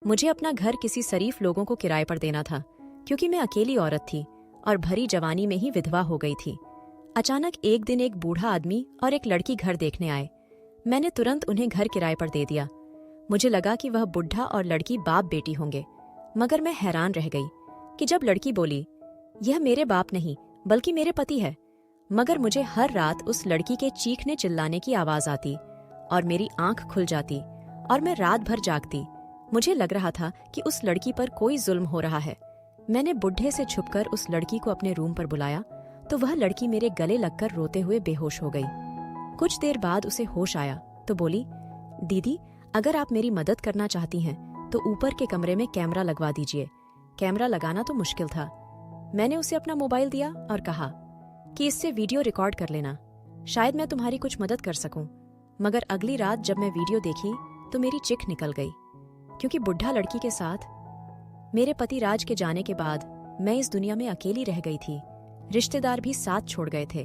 मुझे अपना घर किसी शरीफ लोगों को किराए पर देना था, क्योंकि मैं अकेली औरत थी और भरी जवानी में ही विधवा हो गई थी। अचानक एक दिन एक बूढ़ा आदमी और एक लड़की घर देखने आए। मैंने तुरंत उन्हें घर किराए पर दे दिया। मुझे लगा कि वह बुढ़ा और लड़की बाप बेटी होंगे, मगर मैं हैरान रह गई कि जब लड़की बोली, यह मेरे बाप नहीं बल्कि मेरे पति है। मगर मुझे हर रात उस लड़की के चीखने चिल्लाने की आवाज आती और मेरी आंख खुल जाती और मैं रात भर जागती। मुझे लग रहा था कि उस लड़की पर कोई जुल्म हो रहा है। मैंने बुढ़े से छुपकर उस लड़की को अपने रूम पर बुलाया तो वह लड़की मेरे गले लगकर रोते हुए बेहोश हो गई। कुछ देर बाद उसे होश आया तो बोली, दीदी, अगर आप मेरी मदद करना चाहती हैं तो ऊपर के कमरे में कैमरा लगवा दीजिए। कैमरा लगाना तो मुश्किल था। मैंने उसे अपना मोबाइल दिया और कहा कि इससे वीडियो रिकॉर्ड कर लेना, शायद मैं तुम्हारी कुछ मदद कर सकूं। मगर अगली रात जब मैं वीडियो देखी तो मेरी चिख निकल गई, क्योंकि बुढ़ा लड़की के साथ मेरे पति राज के जाने के बाद मैं इस दुनिया में अकेली रह गई थी। रिश्तेदार भी साथ छोड़ गए थे।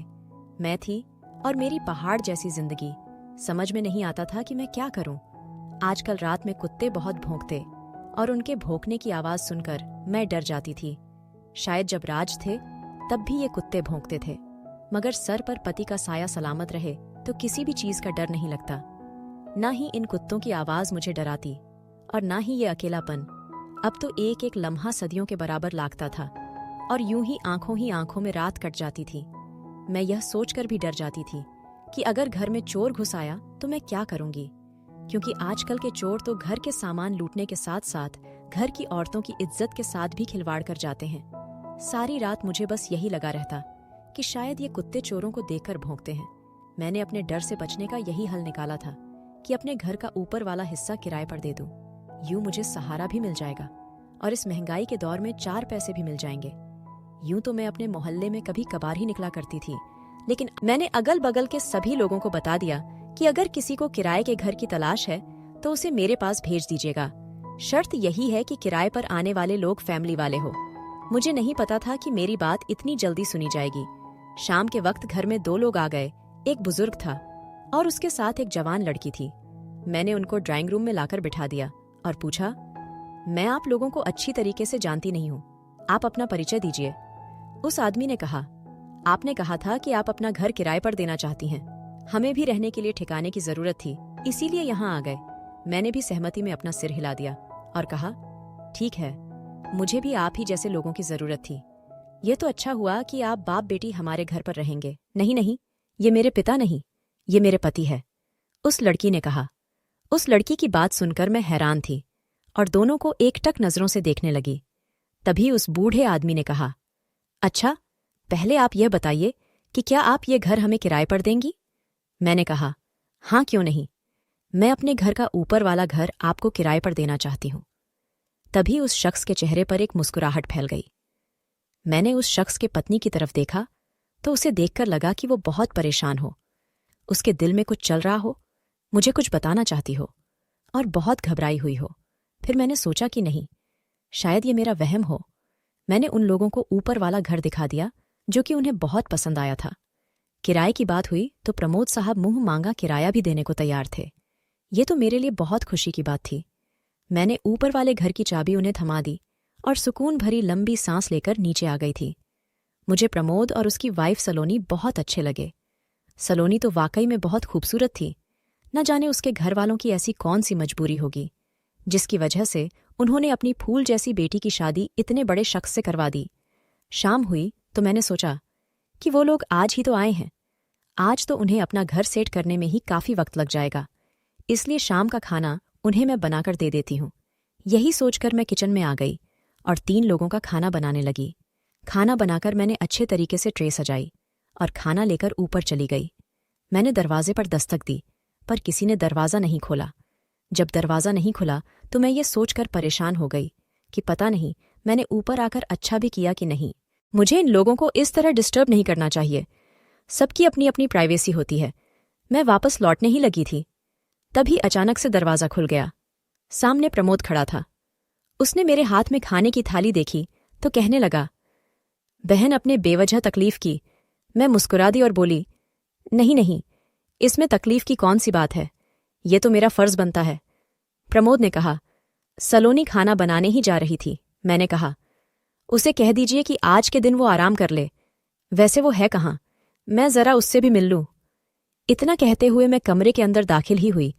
मैं थी और मेरी पहाड़ जैसी जिंदगी। समझ में नहीं आता था कि मैं क्या करूं। आजकल रात में कुत्ते बहुत भौंकते और उनके भौंकने की आवाज सुनकर मैं डर जाती थी। शायद जब राज थे तब भी ये कुत्ते भौंकते थे, मगर सर पर पति का साया सलामत रहे तो किसी भी चीज का डर नहीं लगता। ना ही इन कुत्तों की आवाज मुझे डराती और ना ही ये अकेलापन। अब तो एक एक लम्हा सदियों के बराबर लागता था और यूं ही आंखों में रात कट जाती थी। मैं यह सोचकर भी डर जाती थी कि अगर घर में चोर घुस आया तो मैं क्या करूंगी, क्योंकि आजकल के चोर तो घर के सामान लूटने के साथ साथ घर की औरतों की इज्जत के साथ भी खिलवाड़ कर जाते हैं। सारी रात मुझे बस यही लगा रहता कि शायद ये कुत्ते चोरों को देखकर भौंकते हैं। मैंने अपने डर से बचने का यही हल निकाला था कि अपने घर का ऊपर वाला हिस्सा किराए पर दे दूं। यूं मुझे सहारा भी मिल जाएगा और इस महंगाई के दौर में 4 पैसे भी मिल जाएंगे। यूं तो मैं अपने मोहल्ले में कभी कभार ही निकला करती थी, लेकिन मैंने अगल बगल के सभी लोगों को बता दिया कि अगर किसी को किराए के घर की तलाश है तो उसे मेरे पास भेज दीजिएगा। शर्त यही है कि किराए पर आने वाले लोग फैमिली वाले हो। मुझे नहीं पता था कि मेरी बात इतनी जल्दी सुनी जाएगी। शाम के वक्त घर में 2 लोग आ गए। एक बुजुर्ग था और उसके साथ एक जवान लड़की थी। मैंने उनको ड्राइंग रूम में लाकर बिठा दिया और पूछा, मैं आप लोगों को अच्छी तरीके से जानती नहीं हूँ, आप अपना परिचय दीजिए। उस आदमी ने कहा, आपने कहा था कि आप अपना घर किराए पर देना चाहती हैं। हमें भी रहने के लिए ठिकाने की जरूरत थी, इसीलिए यहाँ आ गए। मैंने भी सहमति में अपना सिर हिला दिया और कहा, ठीक है, मुझे भी आप ही जैसे लोगों की जरूरत थी। ये तो अच्छा हुआ कि आप बाप बेटी हमारे घर पर रहेंगे। नहीं नहीं, ये मेरे पिता नहीं, ये मेरे पति है, उस लड़की ने कहा। उस लड़की की बात सुनकर मैं हैरान थी और दोनों को एकटक नजरों से देखने लगी। तभी उस बूढ़े आदमी ने कहा, अच्छा, पहले आप यह बताइए कि क्या आप ये घर हमें किराए पर देंगी? मैंने कहा, हाँ, क्यों नहीं, मैं अपने घर का ऊपर वाला घर आपको किराए पर देना चाहती हूं। तभी उस शख्स के चेहरे पर एक मुस्कुराहट फैल गई। मैंने उस शख्स के पत्नी की तरफ देखा तो उसे देखकर लगा कि वो बहुत परेशान हो, उसके दिल में कुछ चल रहा हो, मुझे कुछ बताना चाहती हो और बहुत घबराई हुई हो। फिर मैंने सोचा कि नहीं, शायद ये मेरा वहम हो। मैंने उन लोगों को ऊपर वाला घर दिखा दिया जो कि उन्हें बहुत पसंद आया था। किराए की बात हुई तो प्रमोद साहब मुंह मांगा किराया भी देने को तैयार थे। ये तो मेरे लिए बहुत खुशी की बात थी। मैंने ऊपर वाले घर की चाबी उन्हें थमा दी और सुकून भरी लंबी सांस लेकर नीचे आ गई थी। मुझे प्रमोद और उसकी वाइफ सलोनी बहुत अच्छे लगे। सलोनी तो वाकई में बहुत खूबसूरत थी। न जाने उसके घर वालों की ऐसी कौन सी मजबूरी होगी जिसकी वजह से उन्होंने अपनी फूल जैसी बेटी की शादी इतने बड़े शख्स से करवा दी। शाम हुई तो मैंने सोचा कि वो लोग आज ही तो आए हैं, आज तो उन्हें अपना घर सेट करने में ही काफी वक्त लग जाएगा, इसलिए शाम का खाना उन्हें मैं बनाकर दे देती हूँ। यही सोचकर मैं किचन में आ गई और 3 लोगों का खाना बनाने लगी। खाना बनाकर मैंने अच्छे तरीके से ट्रे सजाई और खाना लेकर ऊपर चली गई। मैंने दरवाजे पर दस्तक दी पर किसी ने दरवाज़ा नहीं खोला। जब दरवाज़ा नहीं खुला तो मैं ये सोचकर परेशान हो गई कि पता नहीं मैंने ऊपर आकर अच्छा भी किया कि नहीं। मुझे इन लोगों को इस तरह डिस्टर्ब नहीं करना चाहिए। सबकी अपनी अपनी प्राइवेसी होती है। मैं वापस लौटने ही लगी थी, तभी अचानक से दरवाज़ा खुल गया। सामने प्रमोद खड़ा था। उसने मेरे हाथ में खाने की थाली देखी तो कहने लगा, बहन अपने बेवजह तकलीफ की। मैं मुस्कुरा दी और बोली, नहीं नहीं, इसमें तकलीफ की कौन सी बात है, ये तो मेरा फर्ज बनता है। प्रमोद ने कहा, सलोनी खाना बनाने ही जा रही थी। मैंने कहा, उसे कह दीजिए कि आज के दिन वो आराम कर ले। वैसे वो है कहाँ? मैं जरा उससे भी मिल लूं। इतना कहते हुए मैं कमरे के अंदर दाखिल ही हुई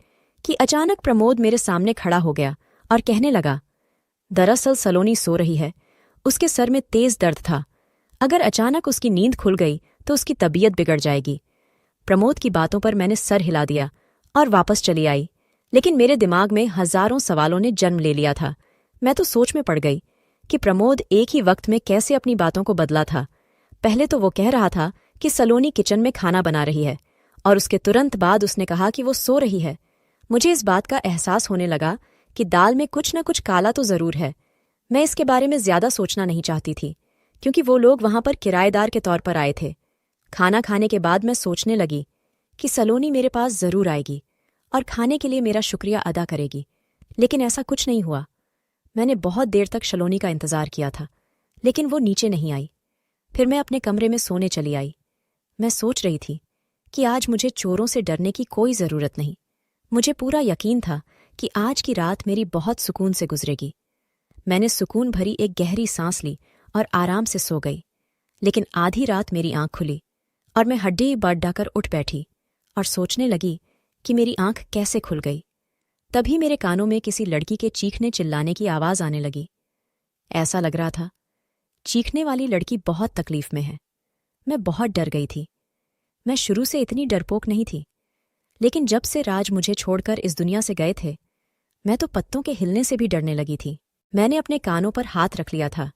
कि अचानक प्रमोद मेरे सामने खड़ा हो गया और कहने लगा, दरअसल सलोनी सो रही है। उसके सर में तेज दर्द था। अगर अचानक उसकी नींद खुल गई तो उसकी तबीयत बिगड़ जाएगी। प्रमोद की बातों पर मैंने सर हिला दिया और वापस चली आई, लेकिन मेरे दिमाग में हजारों सवालों ने जन्म ले लिया था। मैं तो सोच में पड़ गई कि प्रमोद एक ही वक्त में कैसे अपनी बातों को बदला था। पहले तो वो कह रहा था कि सलोनी किचन में खाना बना रही है, और उसके तुरंत बाद उसने कहा कि वो सो रही है। मुझे इस बात का एहसास होने लगा कि दाल में कुछ न कुछ काला तो जरूर है। मैं इसके बारे में ज्यादा सोचना नहीं चाहती थी, क्योंकि वो लोग वहां पर किराएदार के तौर पर आए थे। खाना खाने के बाद मैं सोचने लगी कि सलोनी मेरे पास जरूर आएगी और खाने के लिए मेरा शुक्रिया अदा करेगी, लेकिन ऐसा कुछ नहीं हुआ। मैंने बहुत देर तक सलोनी का इंतजार किया था, लेकिन वो नीचे नहीं आई। फिर मैं अपने कमरे में सोने चली आई। मैं सोच रही थी कि आज मुझे चोरों से डरने की कोई जरूरत नहीं। मुझे पूरा यकीन था कि आज की रात मेरी बहुत सुकून से गुजरेगी। मैंने सुकून भरी एक गहरी सांस ली और आराम से सो गई। लेकिन आधी रात मेरी आंख खुली और मैं हड्डी बढ़ाकर उठ बैठी और सोचने लगी कि मेरी आंख कैसे खुल गई। तभी मेरे कानों में किसी लड़की के चीखने चिल्लाने की आवाज आने लगी। ऐसा लग रहा था चीखने वाली लड़की बहुत तकलीफ में है। मैं बहुत डर गई थी। मैं शुरू से इतनी डरपोक नहीं थी, लेकिन जब से राज मुझे छोड़कर इस दुनिया से गए थे, मैं तो पत्तों के हिलने से भी डरने लगी थी। मैंने अपने कानों पर हाथ रख लिया था।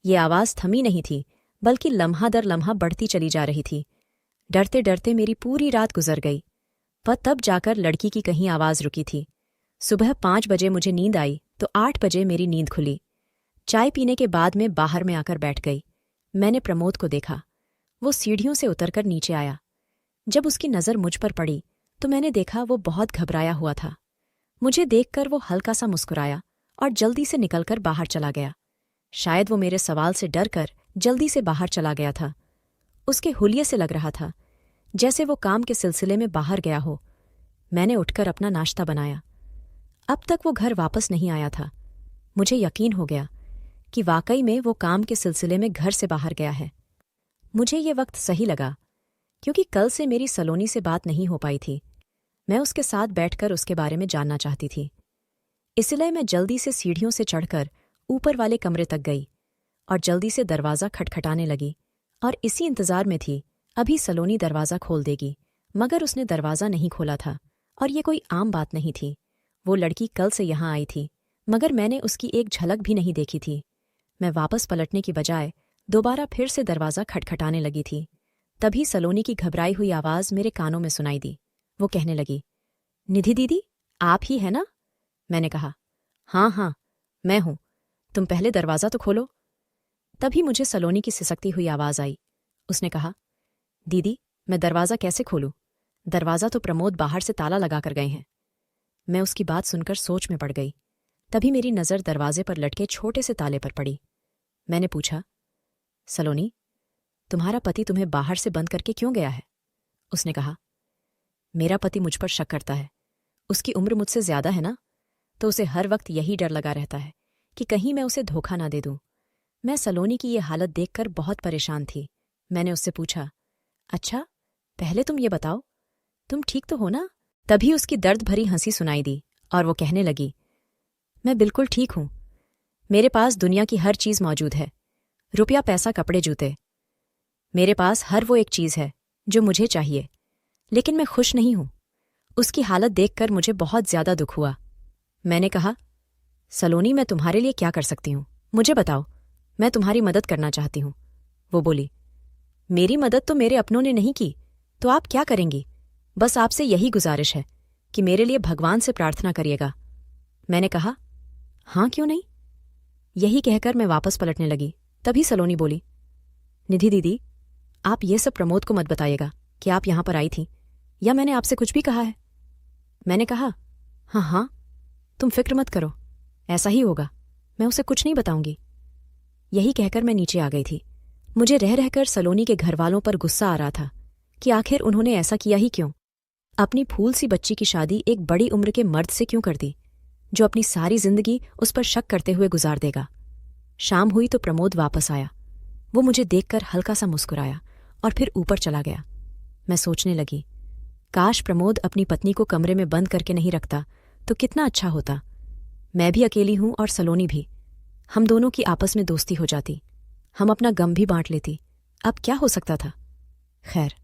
ये आवाज थमी नहीं थी, बल्कि लम्हा दर लम्हा बढ़ती चली जा रही थी। डरते डरते मेरी पूरी रात गुजर गई। वह तब जाकर लड़की की कहीं आवाज रुकी थी। सुबह 5 बजे मुझे नींद आई तो 8 बजे मेरी नींद खुली। चाय पीने के बाद मैं बाहर में आकर बैठ गई। मैंने प्रमोद को देखा। वो सीढ़ियों से उतरकर नीचे आया। जब उसकी नज़र मुझ पर पड़ी तो मैंने देखा वो बहुत घबराया हुआ था। मुझे देखकर वो हल्का सा मुस्कुराया और जल्दी से निकलकर बाहर चला गया। शायद वो मेरे सवाल से डरकर जल्दी से बाहर चला गया था। उसके हुलिये से लग रहा था जैसे वो काम के सिलसिले में बाहर गया हो। मैंने उठकर अपना नाश्ता बनाया। अब तक वो घर वापस नहीं आया था। मुझे यकीन हो गया कि वाकई में वो काम के सिलसिले में घर से बाहर गया है। मुझे ये वक्त सही लगा, क्योंकि कल से मेरी सलोनी से बात नहीं हो पाई थी। मैं उसके साथ बैठकर उसके बारे में जानना चाहती थी। इसलिए मैं जल्दी से सीढ़ियों से चढ़कर ऊपर वाले कमरे तक गई और जल्दी से दरवाज़ा खटखटाने लगी और इसी इंतज़ार में थी अभी सलोनी दरवाज़ा खोल देगी। मगर उसने दरवाज़ा नहीं खोला था, और ये कोई आम बात नहीं थी। वो लड़की कल से यहाँ आई थी, मगर मैंने उसकी एक झलक भी नहीं देखी थी। मैं वापस पलटने की बजाय दोबारा फिर से दरवाज़ा खटखटाने लगी थी। तभी सलोनी की घबराई हुई आवाज़ मेरे कानों में सुनाई दी। वो कहने लगी, निधि दीदी, आप ही है ना? मैंने कहा, हाँ हाँ, मैं हूँ। तुम पहले दरवाज़ा तो खोलो। तभी मुझे सलोनी की सिसकती हुई आवाज़ आई। उसने कहा, दीदी, मैं दरवाज़ा कैसे खोलूं? दरवाज़ा तो प्रमोद बाहर से ताला लगाकर गए हैं। मैं उसकी बात सुनकर सोच में पड़ गई। तभी मेरी नज़र दरवाजे पर लटके छोटे से ताले पर पड़ी। मैंने पूछा, सलोनी, तुम्हारा पति तुम्हें बाहर से बंद करके क्यों गया है? उसने कहा, मेरा पति मुझ पर शक करता है। उसकी उम्र मुझसे ज्यादा है ना, तो उसे हर वक्त यही डर लगा रहता है कि कहीं मैं उसे धोखा ना दे दूं। मैं सलोनी की ये हालत देखकर बहुत परेशान थी। मैंने उससे पूछा, अच्छा, पहले तुम ये बताओ, तुम ठीक तो हो ना? तभी उसकी दर्द भरी हंसी सुनाई दी और वो कहने लगी, मैं बिल्कुल ठीक हूं। मेरे पास दुनिया की हर चीज मौजूद है, रुपया, पैसा, कपड़े, जूते। मेरे पास हर वो एक चीज है जो मुझे चाहिए, लेकिन मैं खुश नहीं हूं। उसकी हालत देखकर मुझे बहुत ज्यादा दुख हुआ। मैंने कहा, सलोनी, मैं तुम्हारे लिए क्या कर सकती हूं? मुझे बताओ, मैं तुम्हारी मदद करना चाहती हूं। वो बोली, मेरी मदद तो मेरे अपनों ने नहीं की, तो आप क्या करेंगी? बस आपसे यही गुजारिश है कि मेरे लिए भगवान से प्रार्थना करिएगा। मैंने कहा, हाँ, क्यों नहीं? यही कहकर मैं वापस पलटने लगी। तभी सलोनी बोली, निधि दीदी, आप ये सब प्रमोद को मत बताइएगा कि आप यहां पर आई थी, या मैंने आपसे कुछ भी कहा है। मैंने कहा, हाँ हाँ, तुम फिक्र मत करो, ऐसा ही होगा, मैं उसे कुछ नहीं बताऊंगी। यही कहकर मैं नीचे आ गई थी। मुझे रह रहकर सलोनी के घरवालों पर गुस्सा आ रहा था कि आखिर उन्होंने ऐसा किया ही क्यों। अपनी फूल सी बच्ची की शादी एक बड़ी उम्र के मर्द से क्यों कर दी, जो अपनी सारी जिंदगी उस पर शक करते हुए गुजार देगा। शाम हुई तो प्रमोद वापस आया। वो मुझे देखकर हल्का सा मुस्कुराया और फिर ऊपर चला गया। मैं सोचने लगी, काश प्रमोद अपनी पत्नी को कमरे में बंद करके नहीं रखता तो कितना अच्छा होता। मैं भी अकेली हूं और सलोनी भी। हम दोनों की आपस में दोस्ती हो जाती, हम अपना गम भी बांट लेती। अब क्या हो सकता था। खैर,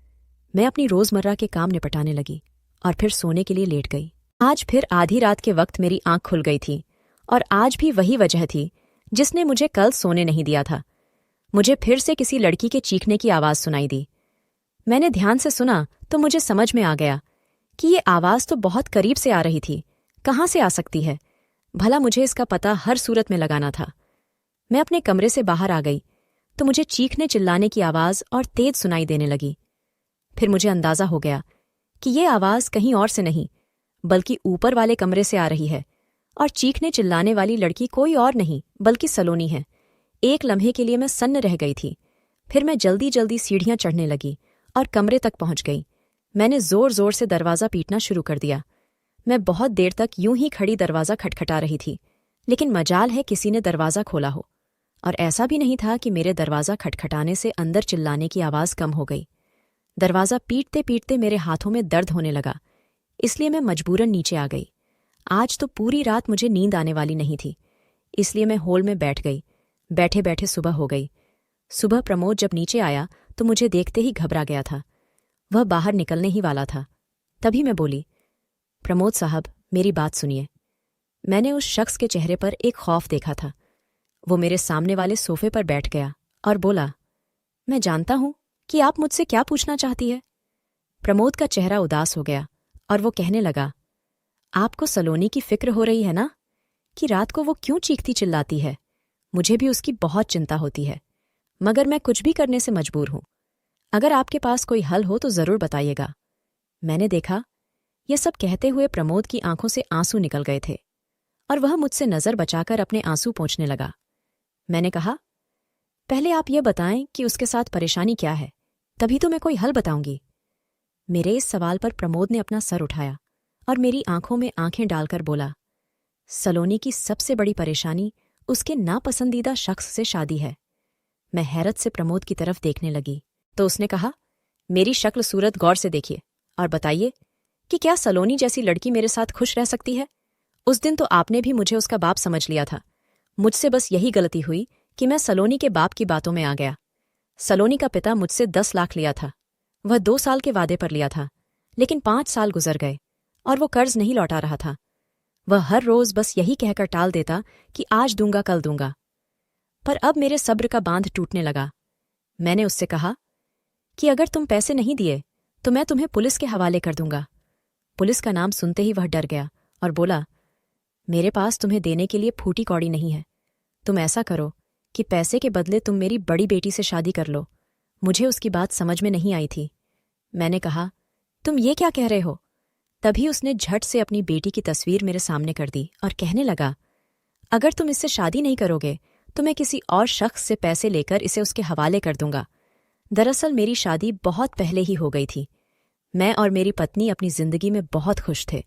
मैं अपनी रोजमर्रा के काम निपटाने लगी और फिर सोने के लिए लेट गई। आज फिर आधी रात के वक्त मेरी आंख खुल गई थी और आज भी वही वजह थी जिसने मुझे कल सोने नहीं दिया था। मुझे फिर से किसी लड़की के चीखने की आवाज सुनाई दी। मैंने ध्यान से सुना तो मुझे समझ में आ गया कि ये आवाज तो बहुत करीब से आ रही थी। कहाँ से आ सकती है? भला मुझे इसका पता हर सूरत में लगाना था। मैं अपने कमरे से बाहर आ गई तो मुझे चीखने चिल्लाने की आवाज और तेज सुनाई देने लगी। फिर मुझे अंदाजा हो गया कि ये आवाज कहीं और से नहीं बल्कि ऊपर वाले कमरे से आ रही है और चीखने चिल्लाने वाली लड़की कोई और नहीं बल्कि सलोनी है। एक लम्हे के लिए मैं सन्न रह गई थी। फिर मैं जल्दी जल्दी सीढ़ियां चढ़ने लगी और कमरे तक पहुंच गई। मैंने जोर जोर से दरवाज़ा पीटना शुरू कर दिया। मैं बहुत देर तक यूं ही खड़ी दरवाज़ा खटखटा रही थी, लेकिन मजाल है किसी ने दरवाज़ा खोला हो। और ऐसा भी नहीं था कि मेरे दरवाज़ा खटखटाने से अंदर चिल्लाने की आवाज़ कम हो गई। दरवाज़ा पीटते पीटते मेरे हाथों में दर्द होने लगा, इसलिए मैं मजबूरन नीचे आ गई। आज तो पूरी रात मुझे नींद आने वाली नहीं थी, इसलिए मैं हॉल में बैठ गई। बैठे बैठे सुबह हो गई। सुबह प्रमोद जब नीचे आया तो मुझे देखते ही घबरा गया था। वह बाहर निकलने ही वाला था। तभी मैं बोली, प्रमोद साहब, मेरी बात सुनिए। मैंने उस शख्स के चेहरे पर एक खौफ देखा था। वो मेरे सामने वाले सोफे पर बैठ गया और बोला, मैं जानता हूं कि आप मुझसे क्या पूछना चाहती है। प्रमोद का चेहरा उदास हो गया और वो कहने लगा, आपको सलोनी की फिक्र हो रही है ना, कि रात को वो क्यों चीखती चिल्लाती है। मुझे भी उसकी बहुत चिंता होती है, मगर मैं कुछ भी करने से मजबूर हूं। अगर आपके पास कोई हल हो तो जरूर बताइएगा। मैंने देखा, यह सब कहते हुए प्रमोद की आंखों से आंसू निकल गए थे और वह मुझसे नजर बचाकर अपने आंसू पोंछने लगा। मैंने कहा, पहले आप ये बताएं कि उसके साथ परेशानी क्या है, तभी तो मैं कोई हल बताऊंगी। मेरे इस सवाल पर प्रमोद ने अपना सर उठाया और मेरी आंखों में आंखें डालकर बोला, सलोनी की सबसे बड़ी परेशानी उसके नापसंदीदा शख्स से शादी है। मैं हैरत से प्रमोद की तरफ देखने लगी तो उसने कहा, मेरी शक्ल सूरत गौर से देखिए और बताइए कि क्या सलोनी जैसी लड़की मेरे साथ खुश रह सकती है। उस दिन तो आपने भी मुझे उसका बाप समझ लिया था। मुझसे बस यही गलती हुई कि मैं सलोनी के बाप की बातों में आ गया। सलोनी का पिता मुझसे 10 लाख लिया था। वह 2 साल के वादे पर लिया था, लेकिन 5 साल गुजर गए और वो कर्ज नहीं लौटा रहा था। वह हर रोज बस यही कहकर टाल देता कि आज दूंगा कल दूंगा। पर अब मेरे सब्र का बांध टूटने लगा। मैंने उससे कहा कि अगर तुम पैसे नहीं दिए तो मैं तुम्हें पुलिस के हवाले कर दूंगा। पुलिस का नाम सुनते ही वह डर गया और बोला, मेरे पास तुम्हें देने के लिए फूटी कौड़ी नहीं है। तुम ऐसा करो कि पैसे के बदले तुम मेरी बड़ी बेटी से शादी कर लो। मुझे उसकी बात समझ में नहीं आई थी। मैंने कहा, तुम ये क्या कह रहे हो। तभी उसने झट से अपनी बेटी की तस्वीर मेरे सामने कर दी और कहने लगा, अगर तुम इससे शादी नहीं करोगे तो मैं किसी और शख्स से पैसे लेकर इसे उसके हवाले कर दूंगा। दरअसल मेरी शादी बहुत पहले ही हो गई थी। मैं और मेरी पत्नी अपनी जिंदगी में बहुत खुश थे।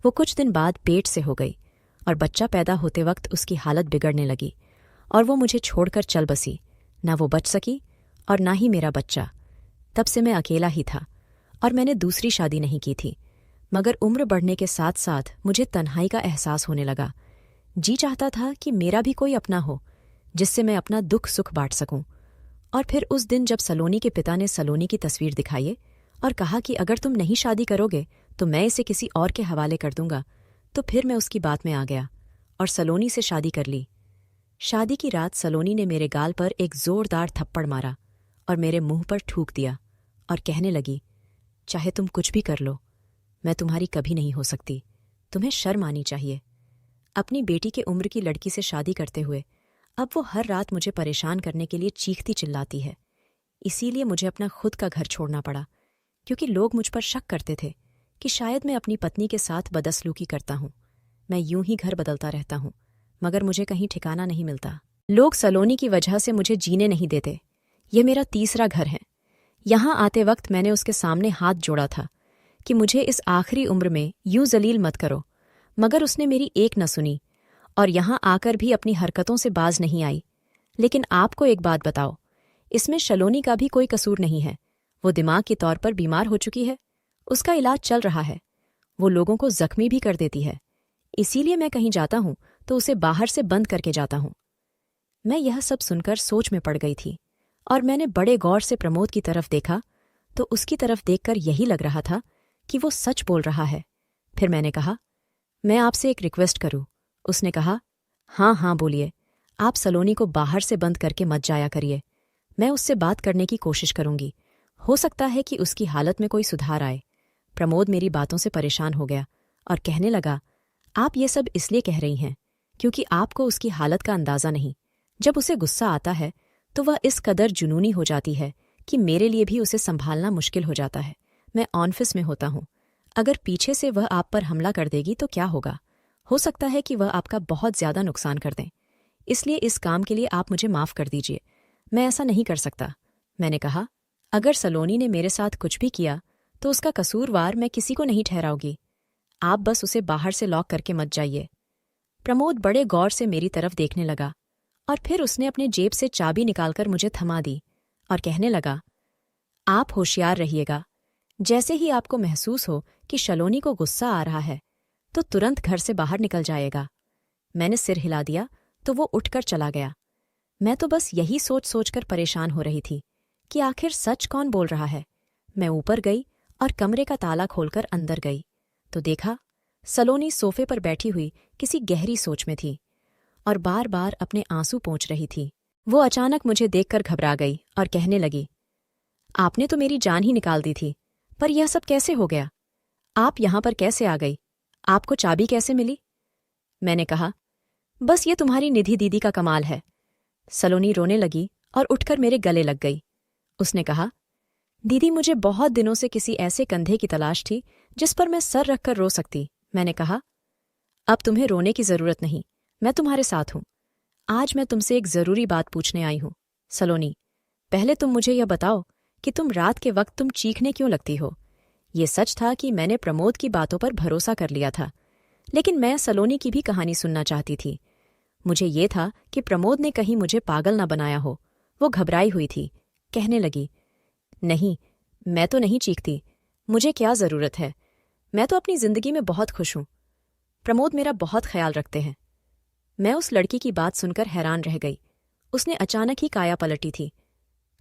वो कुछ दिन बाद पेट से हो गई और बच्चा पैदा होते वक्त उसकी हालत बिगड़ने लगी और वो मुझे छोड़कर चल बसी। ना वो बच सकी और ना ही मेरा बच्चा। तब से मैं अकेला ही था और मैंने दूसरी शादी नहीं की थी। मगर उम्र बढ़ने के साथ साथ मुझे तन्हाई का एहसास होने लगा। जी चाहता था कि मेरा भी कोई अपना हो जिससे मैं अपना दुख सुख बांट सकूं। और फिर उस दिन जब सलोनी के पिता ने सलोनी की तस्वीर दिखाई और कहा कि अगर तुम नहीं शादी करोगे तो मैं इसे किसी और के हवाले कर दूंगा, तो फिर मैं उसकी बात में आ गया और सलोनी से शादी कर ली। शादी की रात सलोनी ने मेरे गाल पर एक जोरदार थप्पड़ मारा और मेरे मुंह पर थूक दिया और कहने लगी, चाहे तुम कुछ भी कर लो, मैं तुम्हारी कभी नहीं हो सकती। तुम्हें शर्म आनी चाहिए। अपनी बेटी के उम्र की लड़की से शादी करते हुए अब वो हर रात मुझे परेशान करने के लिए चीखती चिल्लाती है। इसीलिए मुझे अपना खुद का घर छोड़ना पड़ा, क्योंकि लोग मुझ पर शक करते थे कि शायद मैं अपनी पत्नी के साथ बदसलूकी करता हूँ। मैं यूं ही घर बदलता रहता हूँ, मगर मुझे कहीं ठिकाना नहीं मिलता। लोग सलोनी की वजह से मुझे जीने नहीं देते। यह मेरा तीसरा घर है। यहां आते वक्त मैंने उसके सामने हाथ जोड़ा था कि मुझे इस आखिरी उम्र में यूं जलील मत करो, मगर उसने मेरी एक न सुनी और यहाँ आकर भी अपनी हरकतों से बाज नहीं आई। लेकिन आपको एक बात बताओ, इसमें सलोनी का भी कोई कसूर नहीं है। वो दिमाग के तौर पर बीमार हो चुकी है, उसका इलाज चल रहा है। वो लोगों को जख्मी भी कर देती है। इसीलिए मैं कहीं जाता हूं तो उसे बाहर से बंद करके जाता हूं। मैं यह सब सुनकर सोच में पड़ गई थी और मैंने बड़े गौर से प्रमोद की तरफ देखा तो उसकी तरफ देखकर यही लग रहा था कि वो सच बोल रहा है। फिर मैंने कहा, मैं आपसे एक रिक्वेस्ट करूं। उसने कहा, हाँ हाँ बोलिए। आप सलोनी को बाहर से बंद करके मत जाया करिए। मैं उससे बात करने की कोशिश करूंगी। हो सकता है कि उसकी हालत में कोई सुधार आए। प्रमोद मेरी बातों से परेशान हो गया और कहने लगा, आप ये सब इसलिए कह रही हैं क्योंकि आपको उसकी हालत का अंदाज़ा नहीं। जब उसे गुस्सा आता है तो वह इस कदर जुनूनी हो जाती है कि मेरे लिए भी उसे संभालना मुश्किल हो जाता है। मैं ऑफिस में होता हूँ, अगर पीछे से वह आप पर हमला कर देगी तो क्या होगा? हो सकता है कि वह आपका बहुत ज्यादा नुकसान कर दें। इसलिए इस काम के लिए आप मुझे माफ कर दीजिए, मैं ऐसा नहीं कर सकता। मैंने कहा, अगर सलोनी ने मेरे साथ कुछ भी किया तो उसका कसूरवार मैं किसी को नहीं ठहराऊंगी। आप बस उसे बाहर से लॉक करके मत जाइए। प्रमोद बड़े गौर से मेरी तरफ देखने लगा और फिर उसने अपने जेब से चाबी निकालकर मुझे थमा दी और कहने लगा, आप होशियार रहिएगा। जैसे ही आपको महसूस हो कि सलोनी को गुस्सा आ रहा है तो तुरंत घर से बाहर निकल जाएगा। मैंने सिर हिला दिया तो वो उठकर चला गया। मैं तो बस यही सोच सोचकर परेशान हो रही थी कि आखिर सच कौन बोल रहा है। मैं ऊपर गई और कमरे का ताला खोलकर अंदर गई तो देखा सलोनी सोफे पर बैठी हुई किसी गहरी सोच में थी और बार बार अपने आंसू पोंछ रही थी। वो अचानक मुझे देखकर घबरा गई और कहने लगी, आपने तो मेरी जान ही निकाल दी थी, पर यह सब कैसे हो गया? आप यहां पर कैसे आ गई? आपको चाबी कैसे मिली? मैंने कहा, बस ये तुम्हारी निधि दीदी का कमाल है। सलोनी रोने लगी और उठकर मेरे गले लग गई। उसने कहा, दीदी मुझे बहुत दिनों से किसी ऐसे कंधे की तलाश थी जिस पर मैं सर रखकर रो सकती। मैंने कहा, अब तुम्हें रोने की जरूरत नहीं, मैं तुम्हारे साथ हूं। आज मैं तुमसे एक जरूरी बात पूछने आई हूं। सलोनी, पहले तुम मुझे यह बताओ कि तुम रात के वक्त तुम चीखने क्यों लगती हो? ये सच था कि मैंने प्रमोद की बातों पर भरोसा कर लिया था, लेकिन मैं सलोनी की भी कहानी सुनना चाहती थी। मुझे ये था कि प्रमोद ने कहीं मुझे पागल न बनाया हो। वो घबराई हुई थी, कहने लगी, नहीं, मैं तो नहीं चीखती। मुझे क्या जरूरत है? मैं तो अपनी जिंदगी में बहुत खुश हूं। प्रमोद मेरा बहुत ख्याल रखते हैं। मैं उस लड़की की बात सुनकर हैरान रह गई। उसने अचानक ही काया पलटी थी।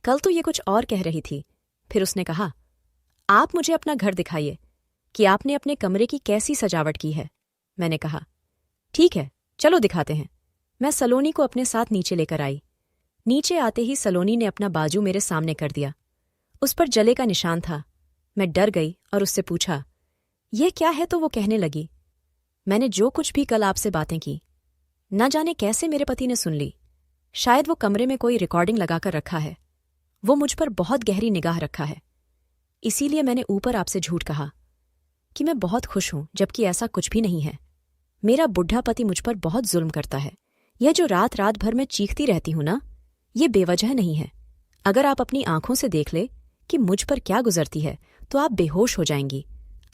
कल तो ये कुछ और कह रही थी। फिर उसने कहा, आप मुझे अपना घर दिखाइए कि आपने अपने कमरे की कैसी सजावट की है। मैंने कहा, ठीक है, चलो दिखाते हैं। मैं सलोनी को अपने साथ नीचे लेकर आई। नीचे आते ही सलोनी ने अपना बाजू मेरे सामने कर दिया। उस पर जले का निशान था। मैं डर गई और उससे पूछा, यह क्या है? तो वो कहने लगी, मैंने जो कुछ भी कल आपसे बातें की, न जाने कैसे मेरे पति ने सुन ली। शायद वो कमरे में कोई रिकॉर्डिंग लगाकर रखा है। वो मुझ पर बहुत गहरी निगाह रखा है। इसीलिए मैंने ऊपर आपसे झूठ कहा कि मैं बहुत खुश हूं, जबकि ऐसा कुछ भी नहीं है। मेरा बुढ़ा पति मुझ पर बहुत जुल्म करता है। यह जो रात रात भर मैं चीखती रहती हूं ना, ये बेवजह नहीं है। अगर आप अपनी आंखों से देख ले कि मुझ पर क्या गुजरती है तो आप बेहोश हो जाएंगी।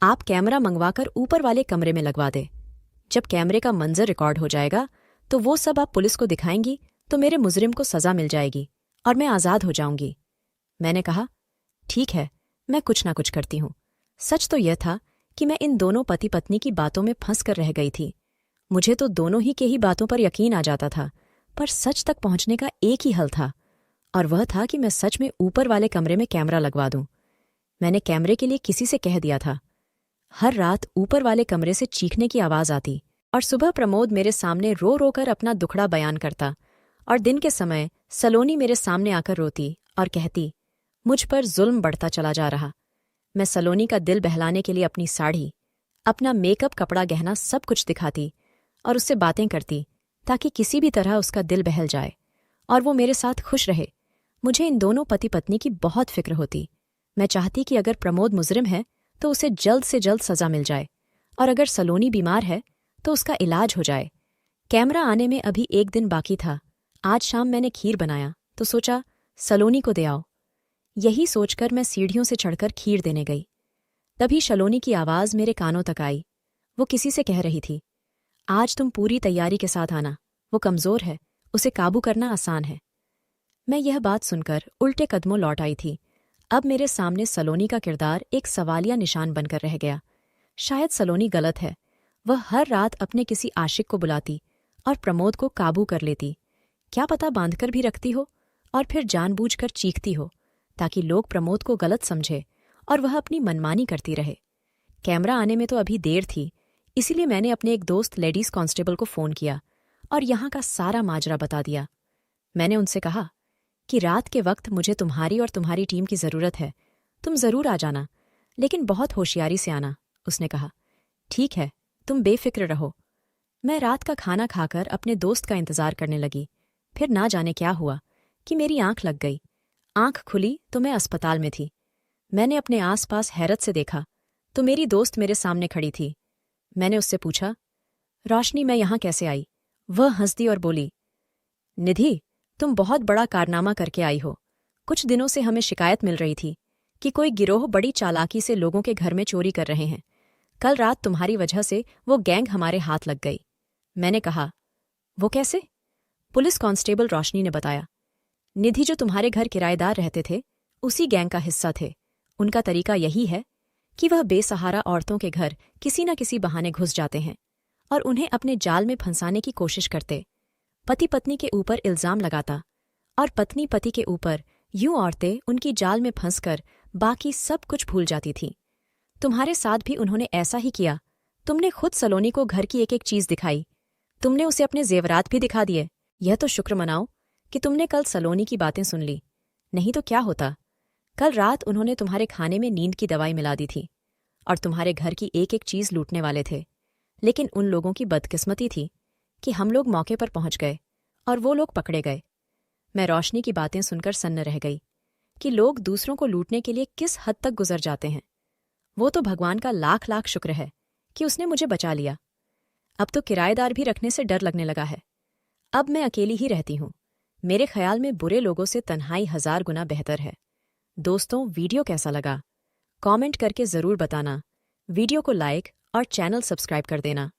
आप कैमरा मंगवाकर ऊपर वाले कमरे में लगवा दे। जब कैमरे का मंजर रिकॉर्ड हो जाएगा तो वो सब आप पुलिस को दिखाएंगी तो मेरे मुजरिम को सजा मिल जाएगी और मैं आज़ाद हो जाऊंगी। मैंने कहा, ठीक है, मैं कुछ ना कुछ करती हूं। सच तो यह था कि मैं इन दोनों पति पत्नी की बातों में फंस कर रह गई थी। मुझे तो दोनों ही के ही बातों पर यकीन आ जाता था, पर सच तक पहुंचने का एक ही हल था और वह था कि मैं सच में ऊपर वाले कमरे में कैमरा लगवा दूं। मैंने कैमरे के लिए किसी से कह दिया था। हर रात ऊपर वाले कमरे से चीखने की आवाज आती और सुबह प्रमोद मेरे सामने रो रो कर अपना दुखड़ा बयान करता और दिन के समय सलोनी मेरे सामने आकर रोती और कहती, मुझ पर जुल्म बढ़ता चला जा रहा। मैं सलोनी का दिल बहलाने के लिए अपनी साड़ी, अपना मेकअप, कपड़ा, गहना सब कुछ दिखाती और उससे बातें करती ताकि किसी भी तरह उसका दिल बहल जाए और वो मेरे साथ खुश रहे। मुझे इन दोनों पति पत्नी की बहुत फिक्र होती। मैं चाहती कि अगर प्रमोद मुजरिम है तो उसे जल्द से जल्द सजा मिल जाए और अगर सलोनी बीमार है तो उसका इलाज हो जाए। कैमरा आने में अभी एक दिन बाकी था। आज शाम मैंने खीर बनाया तो सोचा सलोनी को दे आओ। यही सोचकर मैं सीढ़ियों से चढ़कर खीर देने गई। तभी सलोनी की आवाज़ मेरे कानों तक आई। वो किसी से कह रही थी, आज तुम पूरी तैयारी के साथ आना। वो कमजोर है, उसे काबू करना आसान है। मैं यह बात सुनकर उल्टे कदमों लौट आई थी। अब मेरे सामने सलोनी का किरदार एक सवालिया निशान बनकर रह गया। शायद सलोनी गलत है। वह हर रात अपने किसी आशिक को बुलाती और प्रमोद को काबू कर लेती। क्या पता बांधकर भी रखती हो और फिर जानबूझकर चीखती हो ताकि लोग प्रमोद को गलत समझे और वह अपनी मनमानी करती रहे। कैमरा आने में तो अभी देर थी, इसीलिए मैंने अपने एक दोस्त लेडीज कांस्टेबल को फ़ोन किया और यहाँ का सारा माजरा बता दिया। मैंने उनसे कहा कि रात के वक्त मुझे तुम्हारी और तुम्हारी टीम की ज़रूरत है। तुम ज़रूर आ जाना, लेकिन बहुत होशियारी से आना। उसने कहा, ठीक है, तुम बेफिक्र रहो। मैं रात का खाना खाकर अपने दोस्त का इंतज़ार करने लगी। फिर ना जाने क्या हुआ कि मेरी आंख लग गई। आंख खुली तो मैं अस्पताल में थी। मैंने अपने आसपास हैरत से देखा तो मेरी दोस्त मेरे सामने खड़ी थी। मैंने उससे पूछा, रोशनी, मैं यहाँ कैसे आई? वह हंस दी और बोली, निधि, तुम बहुत बड़ा कारनामा करके आई हो। कुछ दिनों से हमें शिकायत मिल रही थी कि कोई गिरोह बड़ी चालाकी से लोगों के घर में चोरी कर रहे हैं। कल रात तुम्हारी वजह से वो गैंग हमारे हाथ लग गई। मैंने कहा, वो कैसे? पुलिस कांस्टेबल रोशनी ने बताया, निधि जो तुम्हारे घर किराएदार रहते थे उसी गैंग का हिस्सा थे। उनका तरीका यही है कि वह बेसहारा औरतों के घर किसी न किसी बहाने घुस जाते हैं और उन्हें अपने जाल में फंसाने की कोशिश करते। पति पत्नी के ऊपर इल्जाम लगाता और पत्नी पति के ऊपर। यूं औरतें उनकी जाल में फंसकर बाकी सब कुछ भूल जाती थीं। तुम्हारे साथ भी उन्होंने ऐसा ही किया। तुमने खुद सलोनी को घर की एक एक चीज दिखाई। तुमने उसे अपने जेवरात भी दिखा दिए। यह तो शुक्र मनाओ कि तुमने कल सलोनी की बातें सुन ली, नहीं तो क्या होता। कल रात उन्होंने तुम्हारे खाने में नींद की दवाई मिला दी थी और तुम्हारे घर की एक एक चीज लूटने वाले थे। लेकिन उन लोगों की बदकिस्मती थी कि हम लोग मौके पर पहुंच गए और वो लोग पकड़े गए। मैं रोशनी की बातें सुनकर सन्न रह गई कि लोग दूसरों को लूटने के लिए किस हद तक गुजर जाते हैं। वो तो भगवान का लाख लाख शुक्र है कि उसने मुझे बचा लिया। अब तो किराएदार भी रखने से डर लगने लगा है। अब मैं अकेली ही रहती हूँ। मेरे ख्याल में बुरे लोगों से तन्हाई 1000 गुना बेहतर है। दोस्तों, वीडियो कैसा लगा? कमेंट करके ज़रूर बताना। वीडियो को लाइक और चैनल सब्सक्राइब कर देना।